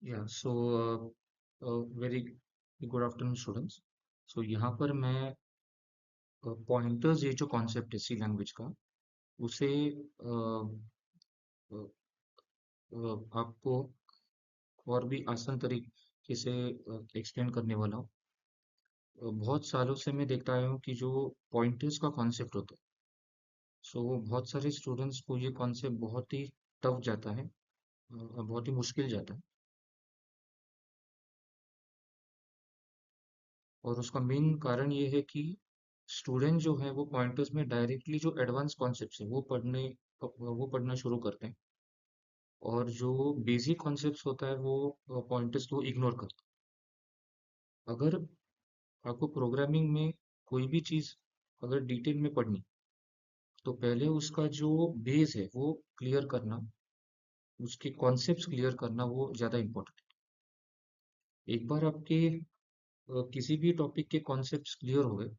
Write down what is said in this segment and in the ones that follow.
या so very good afternoon students. So यहाँ पर मैं पॉइंटर्स, ये जो कॉन्सेप्ट है सी लैंग्वेज का, उसे आपको और भी आसान तरीके से एक्सप्लेन करने वाला हूँ। बहुत सालों से मैं देखता आया हूँ कि जो पॉइंटर्स का कॉन्सेप्ट होता है, सो वो बहुत सारे स्टूडेंट्स को ये कॉन्सेप्ट बहुत ही टफ जाता है, बहुत ही मुश्किल जाता है। और उसका मेन कारण ये है कि स्टूडेंट जो है वो पॉइंटर्स में डायरेक्टली जो एडवांस कॉन्सेप्ट्स है वो पढ़ना शुरू करते हैं, और जो बेसिक कॉन्सेप्ट्स होता है वो पॉइंटर्स को इग्नोर करते हैं। अगर आपको प्रोग्रामिंग में कोई भी चीज़ अगर डिटेल में पढ़नी, तो पहले उसका जो बेस है वो क्लियर करना, उसके कॉन्सेप्ट्स क्लियर करना वो ज़्यादा इम्पोर्टेंट है। एक बार आपके किसी भी टॉपिक के कॉन्सेप्ट्स क्लियर हो गए,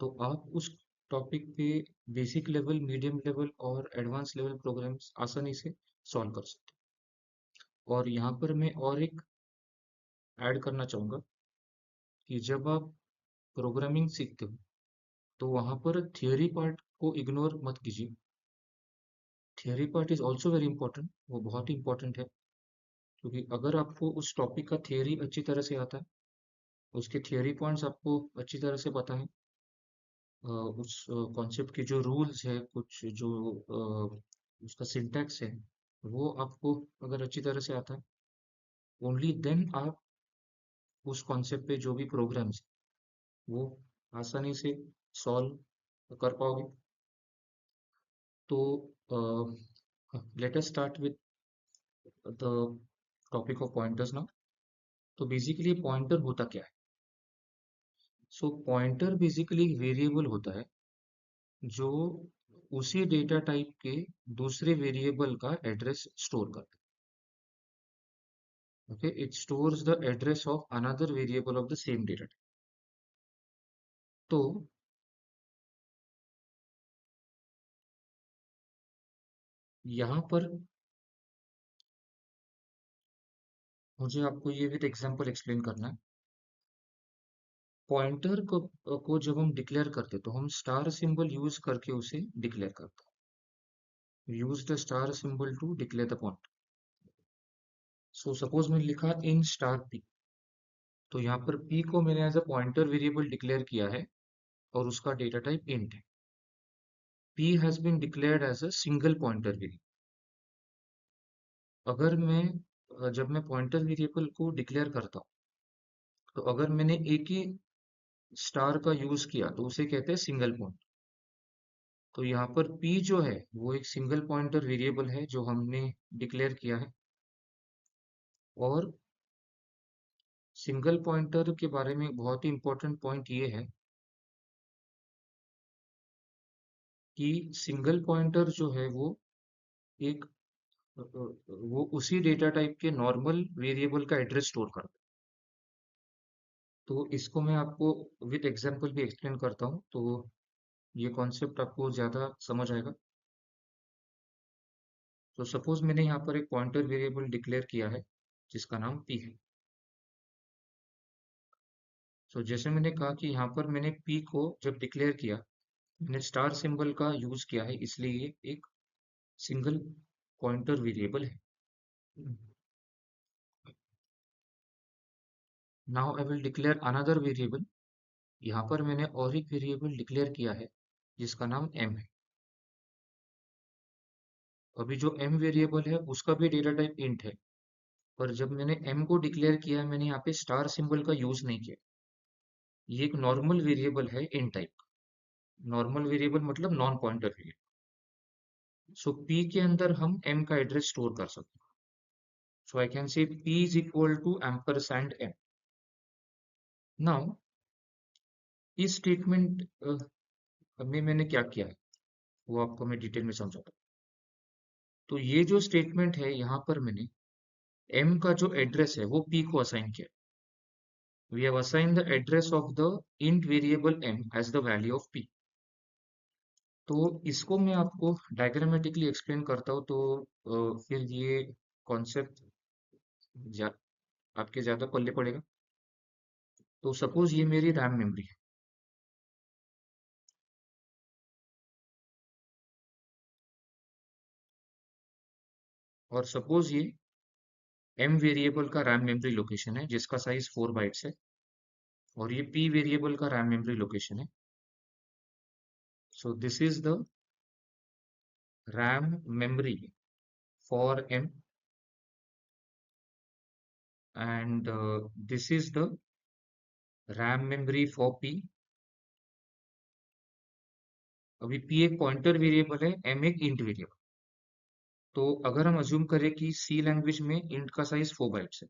तो आप उस टॉपिक पे बेसिक लेवल, मीडियम लेवल और एडवांस लेवल प्रोग्राम्स आसानी से सॉल्व कर सकते हैं। और यहाँ पर मैं और एक ऐड करना चाहूँगा कि जब आप प्रोग्रामिंग सीखते हो, तो वहाँ पर थियोरी पार्ट को इग्नोर मत कीजिए। Theory part is also very important, वो बहुत ही इंपॉर्टेंट है, क्योंकि अगर आपको उस टॉपिक का थियोरी अच्छी तरह से आता है, उसके थियोरी पॉइंट्स आपको अच्छी तरह से पता है, उस कॉन्सेप्ट के जो रूल्स है, कुछ जो उसका सिंटैक्स है, वो आपको अगर अच्छी तरह से आता है, ओनली देन आप उस कॉन्सेप्ट पे जो भी प्रोग्राम्स वो आसानी से सॉल्व कर पाओगे। तो let us start with the topic of pointers now. तो बेसिकली पॉइंटर होता क्या है? सो पॉइंटर बेसिकली वेरिएबल होता है जो उसी डेटा टाइप के दूसरे वेरिएबल का एड्रेस स्टोर करता है। Okay, it stores the address of another variable of the same data type. तो यहाँ पर मुझे आपको ये विद एग्जांपल एक्सप्लेन करना है। पॉइंटर को जब हम डिक्लेयर करते, तो हम स्टार सिंबल यूज करके उसे डिक्लेयर करते हैं। Use the star symbol to declare the pointer. So suppose मैंने लिखा इन स्टार पी, तो यहाँ पर पी को मैंने as a pointer variable declare किया है, और उसका डेटा टाइप इंट है। P has been declared as a single pointer variable. अगर मैं जब मैं पॉइंटर वेरिएबल को डिक्लेयर करता हूँ, तो अगर मैंने एक ही स्टार का यूज किया, तो उसे कहते हैं सिंगल पॉइंट। तो यहाँ पर p जो है वो एक सिंगल पॉइंटर वेरिएबल है जो हमने डिक्लेयर किया है। और सिंगल पॉइंटर के बारे में एक बहुत ही इंपॉर्टेंट पॉइंट ये है कि सिंगल पॉइंटर जो है वो एक वो उसी डेटा टाइप के नॉर्मल वेरिएबल का एड्रेस स्टोर करता है। तो इसको मैं आपको विद एग्जांपल भी एक्सप्लेन करता हूँ, तो ये कॉन्सेप्ट आपको ज़्यादा समझ आएगा। तो सपोज मैंने यहाँ पर एक पॉइंटर वेरिएबल डिक्लेयर किया है जिसका नाम p है। तो जैसे मैंने कहा कि यहाँ पर मैंने p को जब डिक्लेयर किया, मैंने स्टार सिंबल का यूज किया है, इसलिए ये एक सिंगल पॉइंटर वेरिएबल है। Now I will declare another variable. यहाँ पर मैंने और एक वेरिएबल डिक्लेयर किया है जिसका नाम m है। अभी जो m वेरिएबल है उसका भी डेटा टाइप इंट है, पर जब मैंने m को डिक्लेयर किया है, मैंने यहाँ पे स्टार सिंबल का यूज नहीं किया। ये एक नॉर्मल वेरिएबल है इन टाइप। नॉर्मल वेरिएबल मतलब नॉन पॉइंटर वेरिएबल। सो p के अंदर हम m का एड्रेस स्टोर कर सकते हैं। So I can say p is equal to ampersand m. Now इस स्टेटमेंट में मैंने क्या किया है वो आपको मैं डिटेल में समझाता हूँ। तो ये जो स्टेटमेंट है, यहाँ पर मैंने m का जो एड्रेस है वो p को असाइन किया। We have assigned the address of the int variable m as the value of p. तो इसको मैं आपको डायग्रामेटिकली एक्सप्लेन करता हूँ, तो फिर ये कॉन्सेप्ट जा, आपके ज्यादा पल्ले पड़ेगा। तो सपोज ये मेरी रैम मेमोरी है, और सपोज ये एम वेरिएबल का रैम मेमोरी लोकेशन है जिसका साइज 4 बाइट्स है, और ये पी वेरिएबल का रैम मेमोरी लोकेशन है। So this is the RAM memory for M, and this is the RAM memory for P. अभी पी एक पॉइंटर वेरिएबल है, एम एक इंट वेरिएबल। तो अगर हम अज्यूम करें कि सी लैंग्वेज में इंट का साइज 4 बाइट्स है,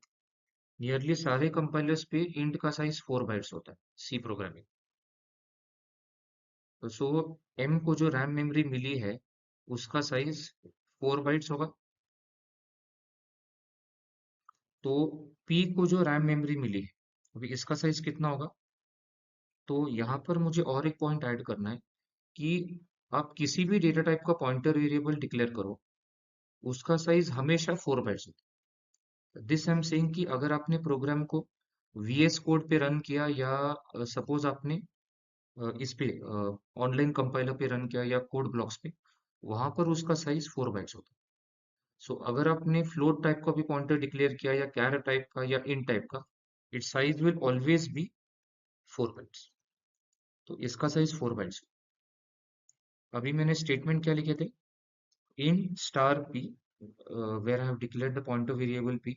नियरली सारे कंपाइलर्स पे इंट का साइज 4 बाइट्स होता है सी प्रोग्रामिंग। तो सो एम को जो रैम मेमोरी मिली है उसका साइज 4 बाइट्स होगा। तो पी को जो रैम मेमोरी मिली है, अभी इसका साइज कितना होगा? तो यहाँ पर मुझे और एक पॉइंट ऐड करना है कि आप किसी भी डेटा टाइप का पॉइंटर वेरिएबल डिक्लेयर करो, उसका साइज हमेशा 4 बाइट्स होता है। दिस आई एम सेइंग कि अगर आपने प्रोग्राम को वीएस कोड पे रन किया, या सपोज आपने इस पे ऑनलाइन कंपाइलर पे रन किया या कोड ब्लॉक्स पे, वहां पर उसका साइज 4 बाइट्स होता है। सो अगर आपने फ्लोट टाइप का भी पॉइंटर डिक्लेयर किया, या कैर टाइप का, या इन टाइप का, it's size will always be 4 bytes. तो इसका साइज 4 बाइट्स। अभी मैंने स्टेटमेंट क्या लिखे थे? Int star P, where I have declared the pointer variable P.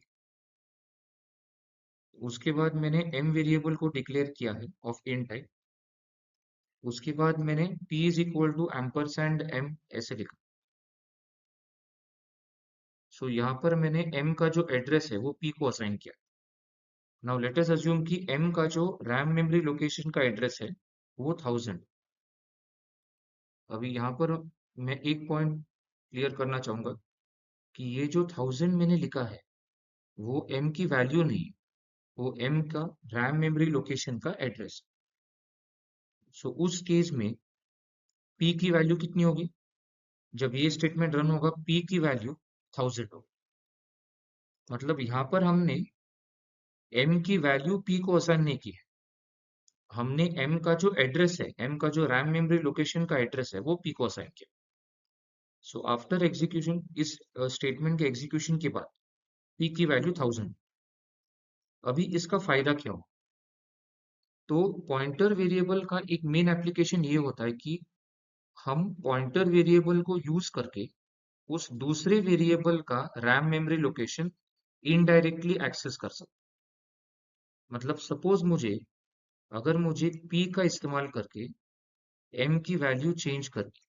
उसके बाद मैंने एम वेरिएबल को डिक्लेयर किया है ऑफ इन टाइप। उसके बाद मैंने p is equal to ampersand M ऐसे लिखा। सो यहाँ पर मैंने m का जो एड्रेस है वो p को असाइन किया। नाउ लेट अस अज्यूम कि m का जो रैम मेमोरी लोकेशन का एड्रेस है वो 1000। अभी यहाँ पर मैं एक पॉइंट क्लियर करना चाहूंगा कि ये जो 1000 मैंने लिखा है वो m की वैल्यू नहीं, वो m का रैम मेमोरी लोकेशन का एड्रेस। सो उस केस में p की वैल्यू कितनी होगी? जब ये स्टेटमेंट रन होगा p की वैल्यू 1000 होगी। मतलब यहाँ पर हमने m की वैल्यू p को असाइन नहीं की है, हमने m का जो एड्रेस है, m का जो रैम मेमोरी लोकेशन का एड्रेस है वो p को असाइन किया। सो आफ्टर एग्जीक्यूशन, इस स्टेटमेंट के एग्जीक्यूशन के बाद p की वैल्यू 1000। अभी इसका फायदा क्या हो? तो पॉइंटर वेरिएबल का एक मेन एप्लीकेशन ये होता है कि हम पॉइंटर वेरिएबल को यूज करके उस दूसरे वेरिएबल का RAM memory location indirectly access कर सकते। मतलब सपोज मुझे, अगर मुझे p का इस्तेमाल करके m की वैल्यू चेंज करनी,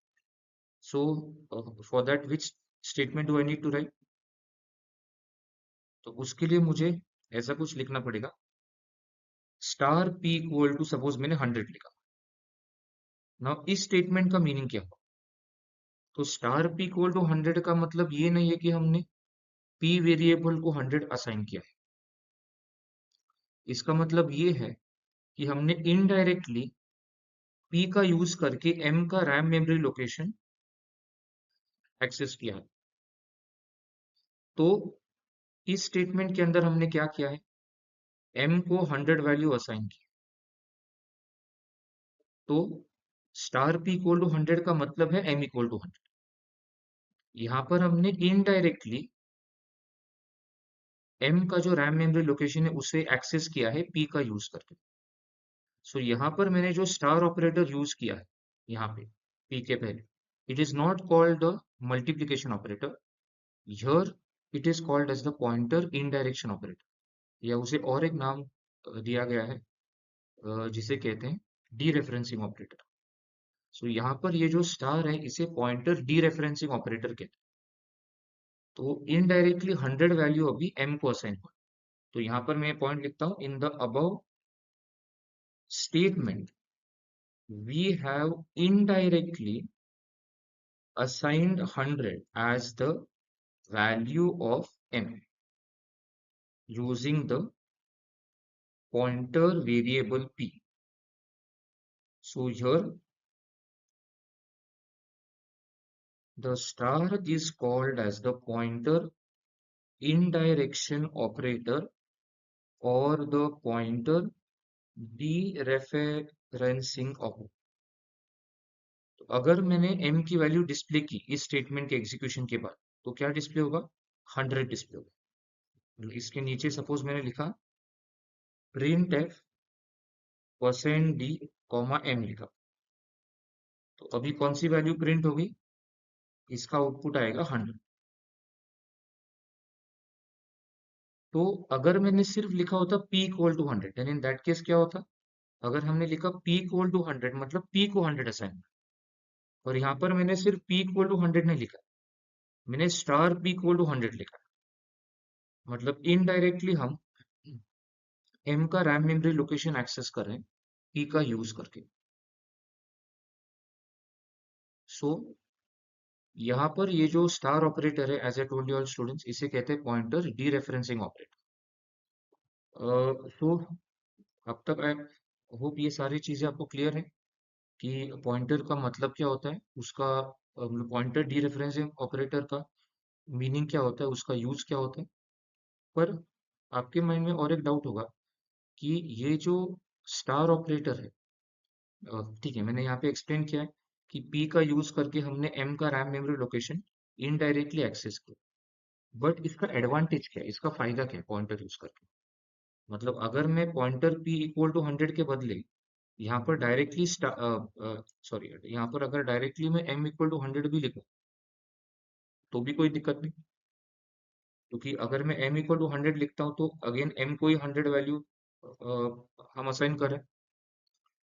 so for that which statement do I need to write? तो उसके लिए मुझे ऐसा कुछ लिखना पड़ेगा, star p equal to, suppose मैंने 100 लिखा। नाउ इस स्टेटमेंट का मीनिंग क्या हुआ? तो स्टार p इक्वल टू 100 का मतलब ये नहीं है कि हमने p वेरिएबल को 100 असाइन किया है। इसका मतलब ये है कि हमने इनडायरेक्टली p का यूज करके m का रैम मेमोरी लोकेशन एक्सेस किया है। तो इस स्टेटमेंट के अंदर हमने क्या किया है? m को 100 वैल्यू असाइन की। तो स्टार p इक्वल टू 100 का मतलब है m इक्वल टू 100। यहाँ पर हमने इनडायरेक्टली m का जो रैम मेमोरी लोकेशन है उसे एक्सेस किया है p का यूज करके। सो यहाँ पर मैंने जो स्टार ऑपरेटर यूज किया है यहाँ पे p के पहले, it is not called the multiplication operator, here it is called as the pointer indirection operator, या उसे और एक नाम दिया गया है जिसे कहते हैं डीरेफरेंसिंग ऑपरेटर। सो यहाँ पर ये जो स्टार है इसे पॉइंटर डीरेफरेंसिंग ऑपरेटर कहते हैं। तो इनडायरेक्टली 100 वैल्यू अभी m को असाइन हुआ। तो यहाँ पर मैं पॉइंट लिखता हूँ, in the above statement we have indirectly assigned 100 as the value of m using the pointer variable p. So here the star is called as the pointer indirection operator or the pointer dereferencing operator। तो अगर मैंने m की value display की इस statement के execution के बाद, तो क्या डिस्प्ले होगा? 100 डिस्प्ले होगा। इसके नीचे सपोज मैंने लिखा printf %d, m लिखा, तो अभी कौन सी वैल्यू प्रिंट होगी? इसका आउटपुट आएगा 100। तो अगर मैंने सिर्फ लिखा होता p इक्वल टू 100, यानी इन दैट केस क्या होता? अगर हमने लिखा p इक्वल टू 100 मतलब p को 100 असाइन, और यहाँ पर मैंने सिर्फ p इक्वल टू 100 नहीं लिखा, मैंने स्टार p इक्वल टू 100 लिखा। मतलब इनडायरेक्टली हम m का रैम मेमोरी लोकेशन एक्सेस कर रहे हैं p का यूज करके। सो यहाँ पर ये जो स्टार ऑपरेटर है, as I told you all students, इसे कहते हैं पॉइंटर डीरेफरेंसिंग ऑपरेटर। सो अब तक आई होप ये सारी चीजें आपको क्लियर है कि पॉइंटर का मतलब क्या होता है, उसका पॉइंटर डीरेफरेंसिंग ऑपरेटर का मीनिंग क्या होता है, उसका यूज क्या होता है। पर आपके माइंड में और एक डाउट होगा कि ये जो स्टार ऑपरेटर है, ठीक है, मैंने यहाँ पे एक्सप्लेन किया है कि P का यूज करके हमने M का RAM memory location indirectly access किया। बट इसका एडवांटेज क्या है, इसका फायदा क्या है पॉइंटर यूज करके? मतलब अगर मैं पॉइंटर P इक्वल टू 100 के बदले यहाँ पर डायरेक्टली सॉरी, यहाँ पर अगर डायरेक्टली मैं M इक्वल टू 100 भी लिखूं तो भी कोई दिक्कत नहीं, क्योंकि अगर मैं M इक्वल टू 100 लिखता हूँ तो अगेन M को ही 100 वैल्यू हम असाइन करें,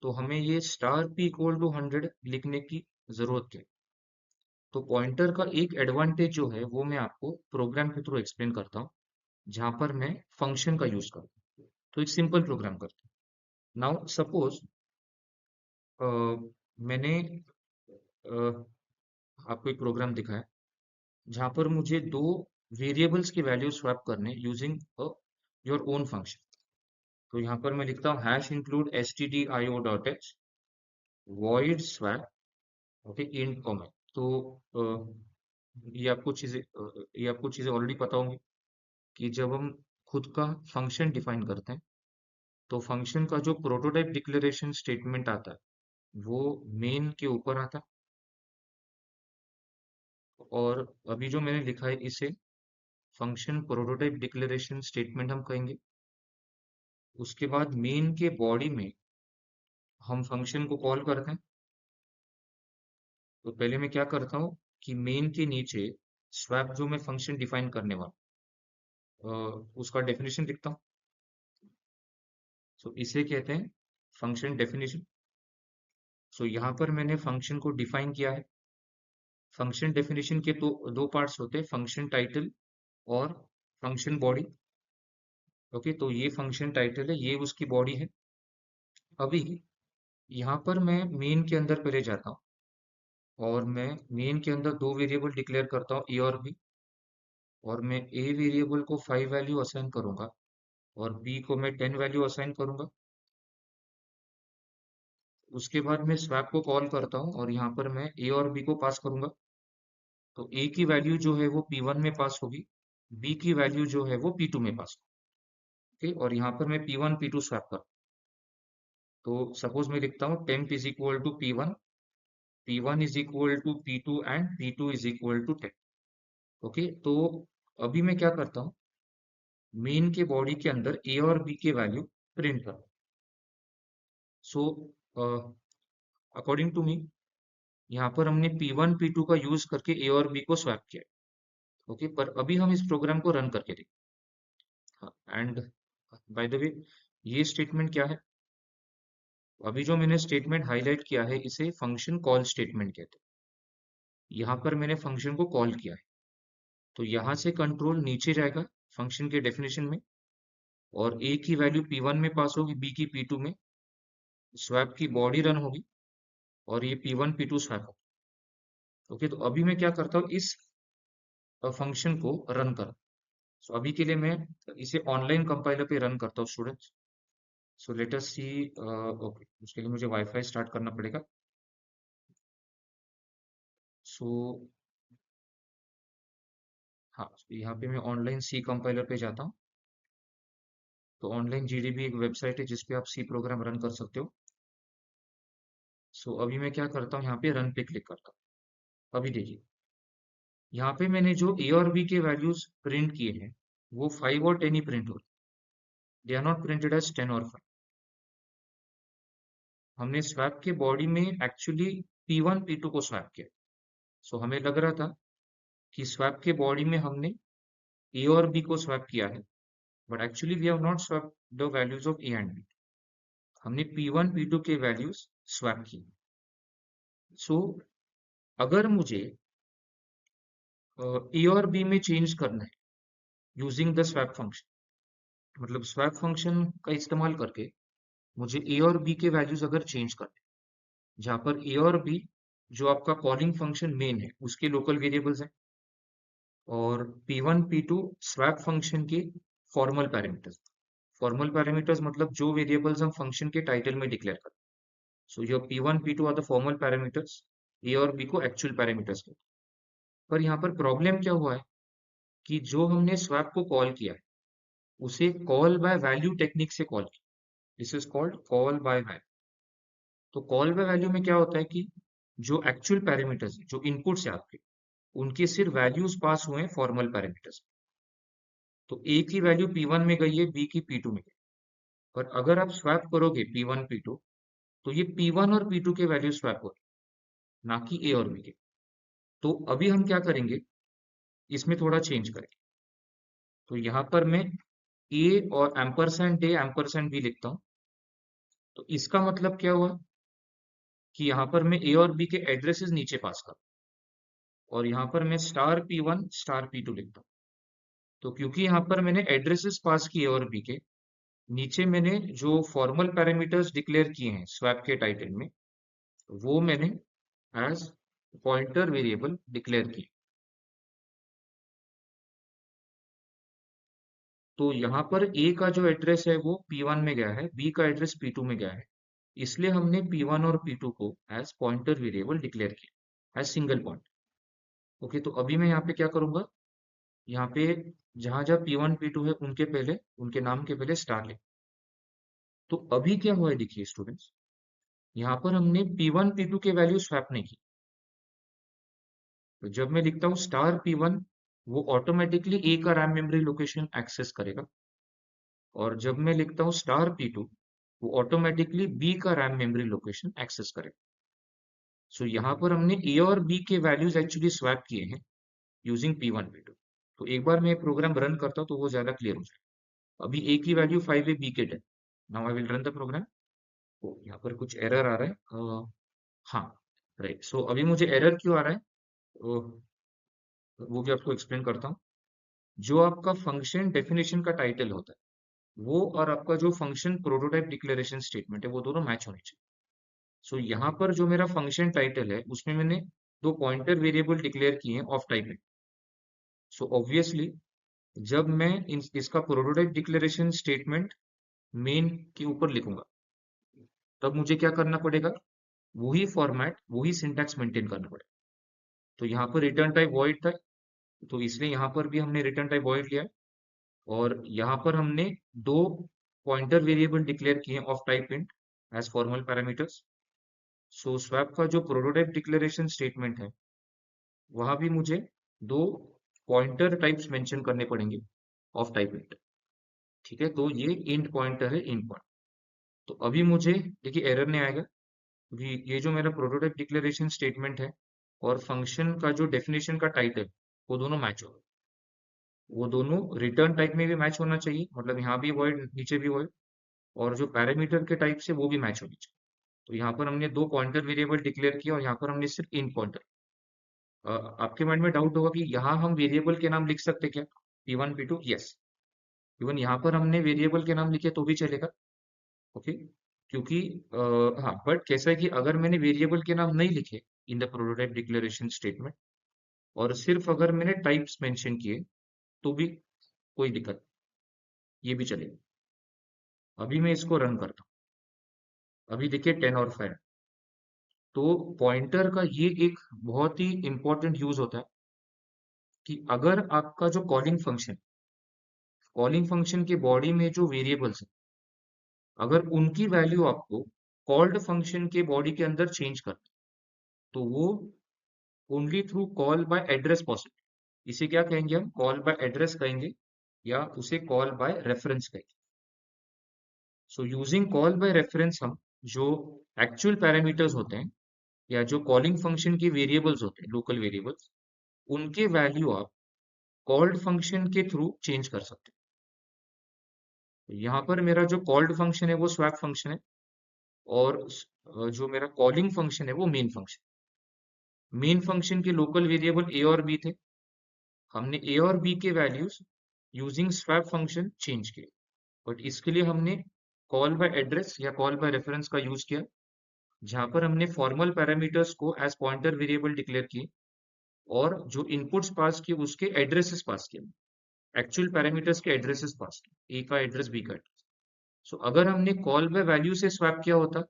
तो हमें ये स्टार P इक्वल टू 100 लिखने की जरूरत है। तो पॉइंटर का एक एडवांटेज जो है वो मैं आपको प्रोग्राम के थ्रू एक्सप्लेन करता हूँ, जहां पर मैं फंक्शन का यूज करता हूँ। तो एक सिंपल प्रोग्राम करता हूँ। नाउ सपोज मैंने आपको एक प्रोग्राम दिखाया जहां पर मुझे दो वेरिएबल्स की वैल्यू स्वैप करने यूजिंग योर ओन फंक्शन। तो यहाँ पर मैं लिखता हूँ hash include stdio.h void swap, okay, int comment. तो ये आपको चीजें ऑलरेडी पता होंगी कि जब हम खुद का फंक्शन डिफाइन करते हैं तो फंक्शन का जो प्रोटोटाइप डिक्लेरेशन स्टेटमेंट आता है वो मेन के ऊपर आता है, और अभी जो मैंने लिखा है इसे फंक्शन प्रोटोटाइप डिक्लेरेशन स्टेटमेंट हम कहेंगे। उसके बाद मेन के बॉडी में हम फंक्शन को कॉल करते हैं। तो पहले मैं क्या करता हूँ कि मेन के नीचे स्वैप जो मैं फंक्शन डिफाइन करने वाला उसका डेफिनेशन लिखता हूँ। सो इसे कहते हैं फंक्शन डेफिनेशन। सो यहाँ पर मैंने फंक्शन को डिफाइन किया है। फंक्शन डेफिनेशन के दो पार्ट्स होते हैं, फंक्शन टाइटल और फंक्शन बॉडी। ओके, तो ये फंक्शन टाइटल है, ये उसकी बॉडी है। अभी यहाँ पर मैं मेन के अंदर पहले जाता हूँ और मैं मेन के अंदर दो वेरिएबल डिक्लेयर करता हूँ, ए और बी। और मैं ए वेरिएबल को 5 वैल्यू असाइन करूंगा और बी को मैं 10 वैल्यू असाइन करूंगा। उसके बाद मैं स्वैप को कॉल करता हूँ और यहाँ पर मैं ए और बी को पास करूंगा। तो ए की वैल्यू जो है वो P1 में पास होगी, बी की वैल्यू जो है वो P2 में पास होगी। और यहाँ पर मैं P1 P2 स्वैप कर, तो सपोज मैं लिखता हूँ temp is equal to P1, P1 is equal to P2 and P2 is equal to 10। Okay, तो अभी मैं क्या करता हूँ, मेन के बॉडी के अंदर ए और बी के वैल्यू प्रिंट कर। सो अकॉर्डिंग टू मी यहाँ पर हमने P1 P2 का यूज करके ए और बी को स्वैप किया। ओके, पर अभी हम इस प्रोग्राम को रन करके देखते हैं। एंड बाय द वे, ये स्टेटमेंट क्या है? अभी जो मैंने स्टेटमेंट हाईलाइट किया है इसे फंक्शन कॉल स्टेटमेंट कहते हैं। यहाँ पर मैंने फंक्शन को कॉल किया है, तो यहाँ से कंट्रोल नीचे जाएगा फंक्शन के डेफिनेशन में, और ए की वैल्यू P1 में पास होगी, बी की P2 में, स्वैप की बॉडी रन होगी और ये P1 P2 स्वैप होगा। ओके, तो अभी मैं क्या करता हूँ, इस फंक्शन को रन कर। सो अभी के लिए मैं इसे ऑनलाइन कंपाइलर पे रन करता हूँ स्टूडेंट्स। सो लेट अस सी। ओके, उसके लिए मुझे वाईफाई स्टार्ट करना पड़ेगा। सो हाँ, यहाँ पे मैं ऑनलाइन सी कंपाइलर पे जाता हूँ। तो ऑनलाइन जीडीबी एक वेबसाइट है जिसपे आप सी प्रोग्राम रन कर सकते हो। सो अभी मैं क्या करता हूँ, यहाँ पे रन पे क्लिक करता हूँ। अभी देखिए, यहाँ पे मैंने जो ए और बी के वैल्यूज प्रिंट किए हैं वो 5 और 10 ही प्रिंट हो रहे, they are not printed as 10 और 5। हमने स्वैप के बॉडी में एक्चुअली P1 P2 को स्वैप किया। सो हमें लग रहा था कि स्वैप के बॉडी में हमने ए और बी को स्वैप किया है, but actually we have not swap the values of A and B. हमने P1 P2 के वैल्यूज स्वैप की। सो अगर मुझे ए और बी में चेंज करना है यूजिंग द स्वैप फंक्शन, मतलब स्वैप फंक्शन का इस्तेमाल करके मुझे ए और बी के वैल्यूज अगर चेंज करने, जहां पर ए और बी जो आपका कॉलिंग फंक्शन मेन है उसके लोकल वेरिएबल्स हैं, और P1 P2 स्वैप फंक्शन के फॉर्मल पैरामीटर्स। फॉर्मल पैरामीटर्स मतलब जो वेरिएबल्स हम फंक्शन के टाइटल में डिक्लेयर करते हैं। So your P1 P2 are the formal parameters, A और बी को एक्चुअल पैरामीटर्स कहते हैं। पर यहाँ पर प्रॉब्लम क्या हुआ है कि जो हमने स्वैप को कॉल किया है उसे कॉल बाय वैल्यू टेक्निक से कॉल किया। This is called call by value. तो कॉल बाय वैल्यू में क्या होता है कि जो एक्चुअल पैरामीटर्स जो इनपुट्स है आपके, उनके सिर्फ वैल्यूज पास हुए हैं फॉर्मल पैरामीटर्स। तो ए की वैल्यू P1 में गई है, बी की P2 में गई। पर अगर आप स्वैप करोगे P1 P2, तो ये P1 और P2 के वैल्यू स्वैप हो, ना कि ए और बी के। तो अभी हम क्या करेंगे, इसमें थोड़ा चेंज करेंगे। तो यहाँ पर मैं ए और एम्परसेंड ए एम्परसेंड बी लिखता हूँ। तो इसका मतलब क्या हुआ कि यहाँ पर मैं ए और बी के एड्रेसेस नीचे पास करूँ, और यहाँ पर मैं स्टार P1 स्टार P2 लिखता हूँ। तो क्योंकि यहाँ पर मैंने एड्रेसेस पास किए और बी के, नीचे मैंने जो फॉर्मल पैरामीटर्स डिक्लेयर किए हैं स्वैप के टाइटल में, वो मैंने एज पॉइंटर वेरिएबल डिक्लेयर किए। तो यहाँ पर ए का जो एड्रेस है वो P1 में गया है, बी का एड्रेस P2 में गया है, इसलिए हमने P1 और P2 को एज पॉइंटर वेरिएबल डिक्लेयर किया एज सिंगल पॉइंट। ओके, तो अभी मैं यहाँ पे क्या करूंगा, यहाँ पे जहां जहां P1 P2 है उनके पहले, उनके नाम के पहले स्टार लिख। तो अभी क्या हुआ है देखिए स्टूडेंट्स, यहाँ पर हमने P1 P2 के वैल्यू स्वैप नहीं की। तो जब मैं लिखता हूँ स्टार P1, वो ऑटोमेटिकली ए का रैम मेमोरी लोकेशन एक्सेस करेगा, और जब मैं लिखता हूँ स्टार P2, वो ऑटोमेटिकली बी का रैम मेमोरी लोकेशन एक्सेस करेगा। सो यहाँ पर हमने ए और बी के वैल्यूज एक्चुअली स्वैप किए हैं यूजिंग P1 P2। तो एक बार मैं प्रोग्राम रन करता हूँ तो वो ज्यादा क्लियर हो जाए। अभी ए की वैल्यू 5 है, बी के 10। Now I will run the program. तो यहाँ पर कुछ एरर आ रहा है। हाँ, राइट। सो अभी मुझे एरर क्यों आ रहा है, वो भी आपको एक्सप्लेन करता हूँ। जो आपका फंक्शन डेफिनेशन का टाइटल होता है वो, और आपका जो फंक्शन प्रोटोटाइप डिक्लेरेशन स्टेटमेंट है, वो दोनों मैच होने चाहिए। सो यहाँ पर जो मेरा फंक्शन टाइटल है उसमें मैंने दो पॉइंटर वेरिएबल डिक्लेयर किए हैं ऑफ टाइप में। सो ऑब्वियसली जब मैं इसका प्रोटोटाइप डिक्लेरेशन स्टेटमेंट मेन के ऊपर लिखूंगा, तब मुझे क्या करना पड़ेगा, वही फॉर्मेट वही सिंटैक्स मेंटेन करना पड़ेगा। तो यहाँ पर रिटर्न टाइप वॉइड था, तो इसलिए यहाँ पर भी हमने रिटर्न टाइप वॉइड लिया है। और यहाँ पर हमने दो पॉइंटर वेरिएबल डिक्लेयर किए of type int as formal parameters. So swap का जो प्रोटोटाइप डिक्लेरेशन स्टेटमेंट है, वहां भी मुझे दो पॉइंटर टाइप्स मेंशन करने पड़ेंगे ऑफ टाइप इंट। ठीक है, तो ये इंट पॉइंटर है, इंट पॉइंट। तो अभी मुझे देखिए एरर नहीं आएगा, क्योंकि ये जो मेरा प्रोटोटाइप डिक्लेरेशन स्टेटमेंट है और फंक्शन का जो डेफिनेशन का टाइटल, वो दोनों मैच होगा। वो दोनों रिटर्न टाइप में भी मैच होना चाहिए, मतलब यहाँ भी वॉइड नीचे भी वॉइड, और जो पैरामीटर के टाइप से वो भी मैच होनी चाहिए। तो यहाँ पर हमने दो पॉइंटर वेरिएबल डिक्लेयर किया और यहाँ पर हमने सिर्फ इन पॉइंटर। आपके माइंड में डाउट होगा कि यहाँ हम वेरिएबल के नाम लिख सकते क्या, P1 P2? यस, इवन यहाँ पर हमने वेरिएबल के नाम लिखे तो भी चलेगा। ओके, क्योंकि हाँ, बट कैसा है कि अगर मैंने वेरिएबल के नाम नहीं लिखे in the prototype declaration statement, और सिर्फ अगर मैंने टाइप्स मेंशन किए, तो भी कोई दिक्कत नहीं, ये भी चलेगा। अभी मैं इसको रन करता हूँ। अभी देखिए 10 और 5। तो पॉइंटर का ये एक बहुत ही इंपॉर्टेंट यूज होता है कि अगर आपका जो कॉलिंग फंक्शन के बॉडी में जो वेरिएबल्स है, अगर उनकी वैल्यू आपको कॉल्ड फंक्शन के बॉडी के अंदर चेंज करना है, तो वो only through call by address possible. इसे क्या कहेंगे हम? कॉल बाय एड्रेस कहेंगे, या उसे कॉल बाय रेफरेंस कहेंगे। So using call by reference हम जो एक्चुअल पैरामीटर्स होते हैं या जो कॉलिंग फंक्शन के वेरिएबल्स होते हैं, लोकल वेरिएबल्स, उनके वैल्यू आप कॉल्ड फंक्शन के थ्रू चेंज कर सकते हैं। यहाँ पर मेरा जो कॉल्ड फंक्शन है वो स्वैप फंक्शन है, और जो मेरा कॉलिंग फंक्शन है वो मेन फंक्शन। मेन फंक्शन के लोकल वेरिएबल ए और बी थे। हमने ए और बी के values using swap function change किए, बट इसके लिए हमने कॉल बाय एड्रेस या कॉल बाय रेफरेंस का यूज किया, जहां पर हमने फॉर्मल पैरामीटर्स को एज पॉइंटर वेरिएबल डिक्लेयर किए, और जो इनपुट्स पास किए उसके एड्रेसेस पास किए, एक्चुअल पैरामीटर्स के एड्रेसेस पास किए, ए का एड्रेस, बी का एड्रेस। सो अगर हमने कॉल बाय वैल्यू से स्वैप किया होता,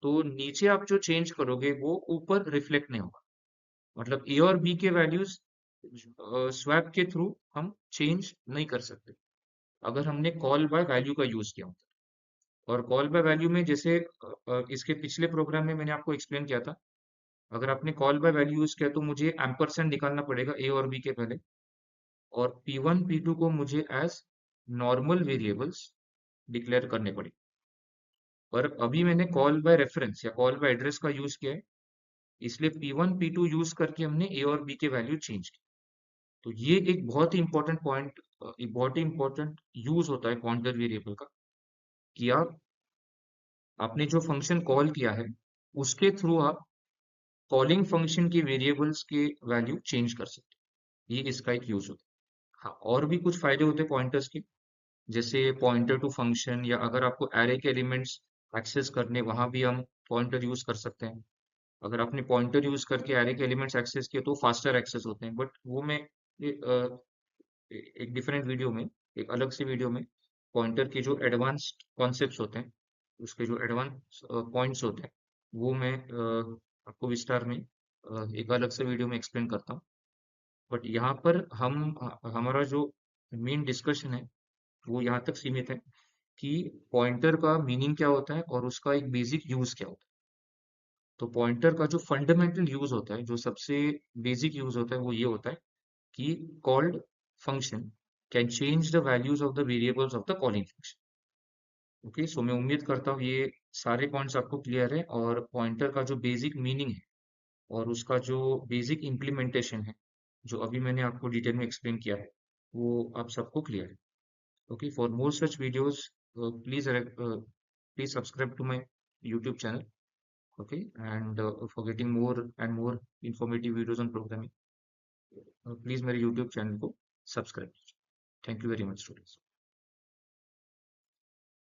तो नीचे आप जो चेंज करोगे वो ऊपर रिफ्लेक्ट नहीं होगा। मतलब ए और बी के वैल्यूज स्वैप के थ्रू हम चेंज नहीं कर सकते अगर हमने कॉल बाय वैल्यू का यूज किया होता। और कॉल बाय वैल्यू में जैसे इसके पिछले प्रोग्राम में मैंने आपको एक्सप्लेन किया था, अगर आपने कॉल बाय वैल्यू यूज किया तो मुझे एम्परसेंड निकालना पड़ेगा ए और बी के पहले, और P1 P2 को मुझे एज नॉर्मल वेरिएबल्स डिक्लेयर करने पड़े। पर अभी मैंने कॉल बाय रेफरेंस या कॉल बाय एड्रेस का यूज किया है, इसलिए P1 P2 यूज करके हमने ए और बी के वैल्यू चेंज की। तो ये एक बहुत ही इंपॉर्टेंट पॉइंट, एक बहुत ही इंपॉर्टेंट यूज होता है पॉइंटर वेरिएबल का, कि आपने जो फंक्शन कॉल किया है उसके थ्रू आप कॉलिंग फंक्शन के वेरिएबल्स के वैल्यू चेंज कर सकते हैं। ये इसका एक यूज होता है। हाँ, और भी कुछ फायदे होते हैं पॉइंटर्स के, जैसे पॉइंटर टू फंक्शन, या अगर आपको एरे के एलिमेंट्स एक्सेस करने, वहां भी हम पॉइंटर यूज कर सकते हैं। अगर आपने पॉइंटर यूज करके एरे के एलिमेंट्स एक्सेस किए तो फास्टर एक्सेस होते हैं, बट वो मैं एक डिफरेंट वीडियो में, एक अलग से वीडियो में, पॉइंटर के जो एडवांस्ड कॉन्सेप्ट्स होते हैं, उसके जो एडवांस पॉइंट्स होते हैं, वो मैं आपको विस्तार में एक अलग से वीडियो में एक्सप्लेन करता हूँ। बट यहाँ पर हमारा जो मेन डिस्कशन है वो यहाँ तक सीमित है कि पॉइंटर का मीनिंग क्या होता है और उसका एक बेसिक यूज क्या होता है। तो पॉइंटर का जो फंडामेंटल यूज होता है, जो सबसे बेसिक यूज होता है, वो ये होता है कि called function can change the values of the variables of the calling function. Okay, so मैं उम्मीद करता हूँ ये सारे पॉइंट्स आपको क्लियर है, और पॉइंटर का जो बेसिक मीनिंग है और उसका जो बेसिक इम्प्लीमेंटेशन है, जो अभी मैंने आपको डिटेल में एक्सप्लेन किया है, वो आप सबको क्लियर है। Okay, for more such videos, please subscribe to my YouTube channel. Okay, and for getting more and more informative videos on programming, please मेरे YouTube channel को subscribe कीजिए। Thank you very much, students.